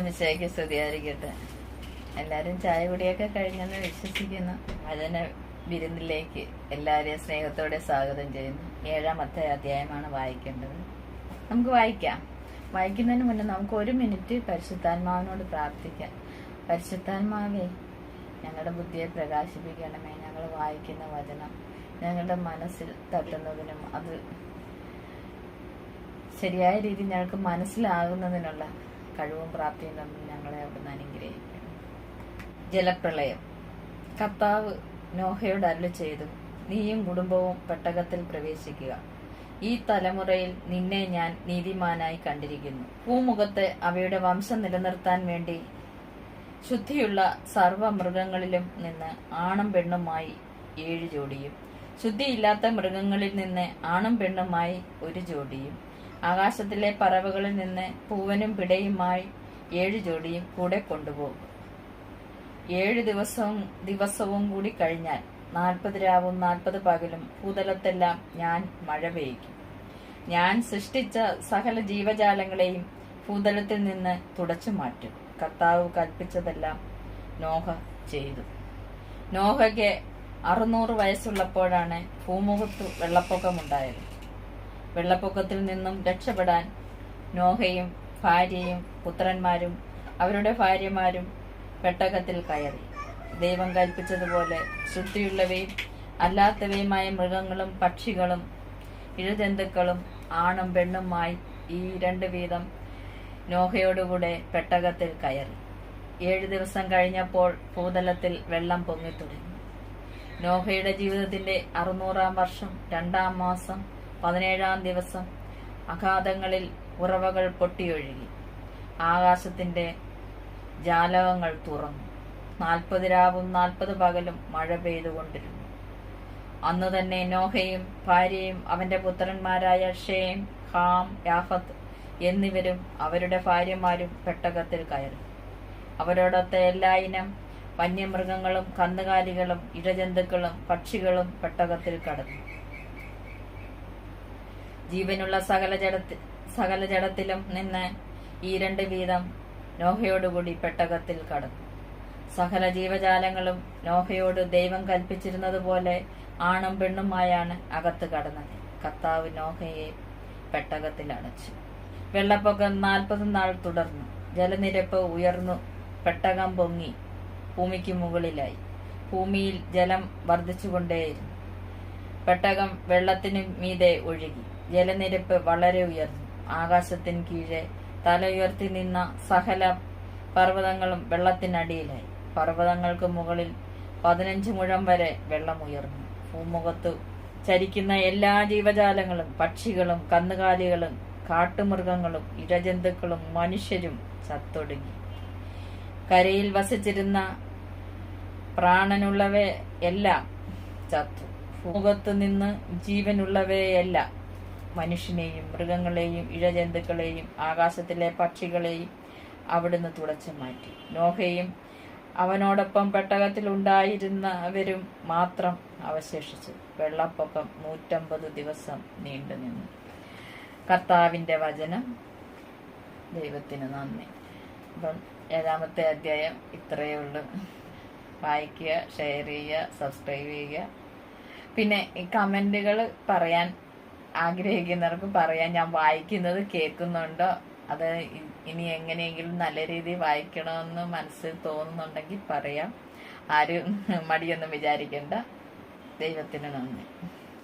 ഈശോമിശിഹായ്ക്ക് സ്തുതിയായിരിക്കട്ടെ. എല്ലാവരും ചായ കുടിയൊക്കെ കഴിഞ്ഞെന്ന് വിശ്വസിക്കുന്നു. വചന വിരുന്നിലേക്ക് എല്ലാവരെയും സ്നേഹത്തോടെ സ്വാഗതം ചെയ്യുന്നു. 7-ാമത്തെ അധ്യായമാണ് വായിക്കേണ്ടത്. നമുക്ക് വായിക്കാം. വായിക്കുന്നതിന് മുന്നേ നമുക്ക് 1 മിനിറ്റ് പരിശുദ്ധാത്മാവിനോട് പ്രാർത്ഥിക്കാം. പരിശുദ്ധാത്മാവേ, ഞങ്ങളുടെ ബുദ്ധിയെ പ്രകാശിപ്പിക്കണമേ. ഞങ്ങൾ വായിക്കുന്ന വചനം ഞങ്ങളുടെ മനസ്സിൽ തട്ടുന്നതിനും അത് ശരിയായ രീതിയിൽ ഞങ്ങൾക്ക് മനസ്സിലാകുന്നതിനുള്ള കഴിവും പ്രാപ്തിയും തമ്മിൽ ഞങ്ങളെ അവിടുന്ന് അനുഗ്രഹിക്കണം. ജലപ്രളയം. കർത്താവ് നോഹയോട് അരുളി ചെയ്തു, നീയും കുടുംബവും പെട്ടകത്തിൽ പ്രവേശിക്കുക. ഈ തലമുറയിൽ നിന്നെ ഞാൻ നീതിമാനായി കണ്ടിരിക്കുന്നു. ഭൂമുഖത്ത് അവയുടെ വംശം നിലനിർത്താൻ വേണ്ടി ശുദ്ധിയുള്ള സർവ്വ മൃഗങ്ങളിലും നിന്ന് ആണും പെണ്ണുമായി 7 ജോഡിയും, ശുദ്ധിയില്ലാത്ത മൃഗങ്ങളിൽ നിന്ന് ആണും പെണ്ണുമായി 1 ജോഡിയും, ആകാശത്തിലെ പറവകളിൽ നിന്ന് പൂവനും പിടയുമായി 7 ജോഡിയും കൂടെ കൊണ്ടുപോകും. 7 ദിവസവും കൂടി കഴിഞ്ഞാൽ 40 രാവും 40 പകലും ഭൂതലത്തെല്ലാം ഞാൻ മഴ പെയ്യിക്കും. ഞാൻ സൃഷ്ടിച്ച സകല ജീവജാലങ്ങളെയും ഭൂതലത്തിൽ നിന്ന് തുടച്ചു മാറ്റും. കർത്താവ് കൽപ്പിച്ചതെല്ലാം നോഹ ചെയ്തു. നോഹയ്ക്ക് 600 വയസ്സുള്ളപ്പോഴാണ് ഭൂമുഖത്ത് വെള്ളപ്പൊക്കമുണ്ടായത്. വെള്ളപ്പൊക്കത്തിൽ നിന്നും രക്ഷപ്പെടാൻ നോഹയും ഭാര്യയും പുത്രന്മാരും അവരുടെ ഭാര്യമാരും പെട്ടകത്തിൽ കയറി. ദൈവം കൽപ്പിച്ചതുപോലെ ശുദ്ധിയുള്ളവയും അല്ലാത്തവയുമായ മൃഗങ്ങളും പക്ഷികളും ഇഴജന്തുക്കളും ആണും പെണ്ണുമായി ഈ 2 വീതം നോഹയോടുകൂടെ പെട്ടകത്തിൽ കയറി. 7 ദിവസം കഴിഞ്ഞപ്പോൾ ഭൂതലത്തിൽ വെള്ളം പൊങ്ങിത്തുടങ്ങി. നോഹയുടെ ജീവിതത്തിന്റെ 600-ാം വർഷം 2-ാം മാസം 17-ാം ദിവസം അഗാധങ്ങളിൽ ഉറവകൾ പൊട്ടിയൊഴുകി. ആകാശത്തിന്റെ ജാലകങ്ങൾ തുറന്നു. 40 രാവും 40 പകലും മഴ പെയ്തുകൊണ്ടിരുന്നു. അന്നു തന്നെ നോഹയും ഭാര്യയും അവന്റെ പുത്രന്മാരായ ഷേം, ഹാം, യാഫത്ത് എന്നിവരും അവരുടെ ഭാര്യമാരും പെട്ടകത്തിൽ കയറി. അവരോടൊത്ത എല്ലാ ഇനം വന്യമൃഗങ്ങളും കന്നുകാലികളും ഇഴജന്തുക്കളും പക്ഷികളും പെട്ടകത്തിൽ കടന്നു. ജീവനുള്ള സകല ജഡത്തിലും നിന്ന് ഈ 2 വീതം നോഹയോടുകൂടി പെട്ടകത്തിൽ കടന്നു. സകല ജീവജാലങ്ങളും നോഹയോട് ദൈവം കൽപ്പിച്ചിരുന്നതുപോലെ ആണും പെണ്ണുമായാണ് അകത്ത് കടന്നത്. കർത്താവ് നോഹയെ പെട്ടകത്തിൽ അടച്ചു. വെള്ളപ്പൊക്കം 40 നാൾ തുടർന്നു. ജലനിരപ്പ് ഉയർന്നു. പെട്ടകം പൊങ്ങി ഭൂമിക്ക് മുകളിലായി. ഭൂമിയിൽ ജലം വർദ്ധിച്ചുകൊണ്ടേയിരുന്നു. പെട്ടകം വെള്ളത്തിനു മീതെ ഒഴുകി. ജലനിരപ്പ് വളരെ ഉയർന്നു. ആകാശത്തിന് കീഴെ തല ഉയർത്തി നിന്ന സകല പർവ്വതങ്ങളും വെള്ളത്തിനടിയിലായി. പർവ്വതങ്ങൾക്ക് മുകളിൽ 15 മുഴം വരെ വെള്ളം ഉയർന്നു. ഭൂമുഖത്തു ചരിക്കുന്ന എല്ലാ ജീവജാലങ്ങളും പക്ഷികളും കന്നുകാലികളും കാട്ടുമൃഗങ്ങളും ഇഴജന്തുക്കളും മനുഷ്യരും ചത്തൊടുങ്ങി. കരയിൽ വസിച്ചിരുന്ന പ്രാണനുള്ളവയെല്ലാം ചത്തു. ഭൂമുഖത്തു നിന്ന് ജീവനുള്ളവയെല്ലാം മനുഷ്യനെയും മൃഗങ്ങളെയും ഇഴജന്തുക്കളെയും ആകാശത്തിലെ പക്ഷികളെയും അവിടുന്ന് തുടച്ചു മാറ്റി. നോഹയും അവനോടൊപ്പം പെട്ടകത്തിൽ ഉണ്ടായിരുന്നവരും മാത്രം അവശേഷിച്ചു. വെള്ളപ്പൊക്കം 150 ദിവസം നീണ്ടുനിന്നു. കർത്താവിന്റെ വചനം. ദൈവത്തിന് നന്ദി. അപ്പം 7-ാമത്തെ അധ്യായം ഇത്രയേ ഉള്ളൂ. വായിക്കുക, ഷെയർ ചെയ്യുക, സബ്സ്ക്രൈബ് ചെയ്യുക. പിന്നെ ഈ കമന്റുകൾ പറയാൻ ആഗ്രഹിക്കുന്നവർക്ക് പറയാൻ. ഞാൻ വായിക്കുന്നത് കേൾക്കുന്നുണ്ടോ, അത് ഇനി എങ്ങനെയെങ്കിലും നല്ല രീതിയിൽ വായിക്കണമെന്ന് മനസ്സിൽ തോന്നുന്നുണ്ടെങ്കിൽ പറയാം. ആരും മടിയൊന്നും വിചാരിക്കണ്ട. ദൈവത്തിന് നന്ദി.